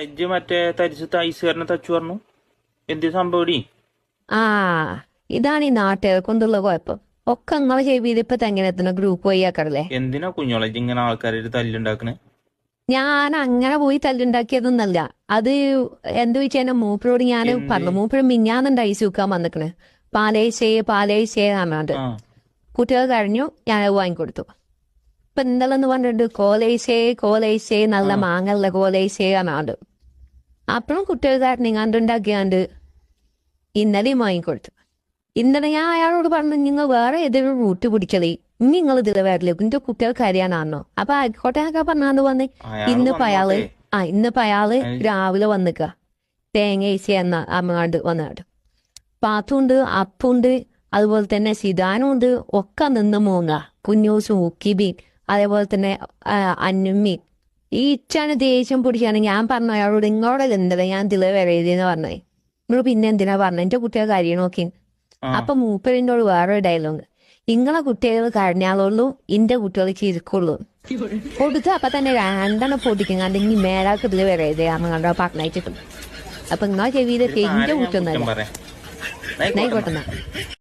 എജ്ജ് മറ്റേ തരിച്ച് തൈസുകാരനെ തച്ചു പറഞ്ഞു എന്ത് സംഭവടി? ആ ഇതാണ് ഈ നാട്ടുകാരെ കൊണ്ടുള്ള കുഴപ്പം. ഒക്കെ നിങ്ങളെ ചെയ്തിപ്പോ എങ്ങനെ എത്തണം ഗ്രൂപ്പ് വഴി ആക്കാറല്ലേ. എന്തിനാ കുഞ്ഞോളെ ഇജ്ജ് ഇങ്ങനെ ആൾക്കാരെ തല്ലുണ്ടാക്കണേ? ഞാൻ അങ്ങനെ പോയി തല്ലുണ്ടാക്കിയതൊന്നല്ല. അത് എന്ത് വെച്ചാൽ മൂപ്പരോട് ഞാൻ പറഞ്ഞു. മൂപ്പര് മിഞ്ഞാന്നുണ്ട് ഐസ് വെക്കാൻ വന്നിക്കണ്. പാലേശേ പറഞ്ഞാണ്ട് ആ കുട്ടികൾ കഴിഞ്ഞു. ഞാൻ വാങ്ങിക്കൊടുത്തു. ഇപ്പൊ ഇന്നലെന്ന് പറഞ്ഞിട്ട് കോലേശേ നല്ല മാങ്ങല്ല കോലേശേ പറഞ്ഞാണ്ട് അപ്പഴും കുട്ടികൾ കാരണിങ്ങാണ്ടുണ്ടാക്കിയാണ്ട് ഇന്നലെയും വാങ്ങിക്കൊടുത്തു. ഇന്നലെ ഞാൻ അയാളോട് പറഞ്ഞു, നിങ്ങൾ വേറെ ഏതെങ്കിലും റൂട്ട് പിടിച്ചതേ ഇനി നിങ്ങൾ ഇതിലെ വരില്ല, എന്റെ കുട്ടികൾക്ക് അറിയാനാണോ. അപ്പൊ ആയിക്കോട്ടെ ഒക്കെ പറഞ്ഞാണ്ട് വന്ന് ഇന്നിപ്പോ അയാള് രാവിലെ വന്നിക്ക തേങ്ങ ഈസി എന്ന അമ്മനാട് വന്നാട് പാത്തുണ്ട് അപ്പുണ്ട് അതുപോലെ തന്നെ സിദാനുണ്ട്. ഒക്കെ നിന്ന് മൂങ്ങ കുഞ്ഞൂസും ഉക്കിബി അതേപോലെ തന്നെ അന്നുമ്മി. ഈ ഇച്ചാണ് ദേഷ്യം പിടിച്ചാണ്. ഞാൻ പറഞ്ഞു അയാളോട് ഇങ്ങോടെ എന്തല്ല ഞാൻ ഇതിലെ വരരുതെന്ന് പറഞ്ഞേ. നിങ്ങൾ പിന്നെ എന്തിനാ പറഞ്ഞു എന്റെ കുട്ടികൾ കഴിയണ നോക്കി. അപ്പൊ മൂപ്പരിനോട് വേറൊരു ഡയലോഗ്, ഇങ്ങളെ കുട്ടികൾ കഴിഞ്ഞാലുള്ളൂ ഇന്റെ കുട്ടികൾക്ക് ഇരിക്കുള്ളൂ കൊടുത്ത്. അപ്പൊ തന്നെ രണ്ടെണ്ണം പൊട്ടിക്കങ്ങാണ്ട് ഇനി മേലാൾക്ക് ഇതിൽ വരരുതേ അമ്മ കണ്ടോ പറഞ്ഞിട്ടും. അപ്പൊ ഇങ്ങളെ ചെവിയിലൊക്കെ ഇന്റെ കുറ്റൊന്നല്ല. ആയിക്കോട്ടെന്നാ.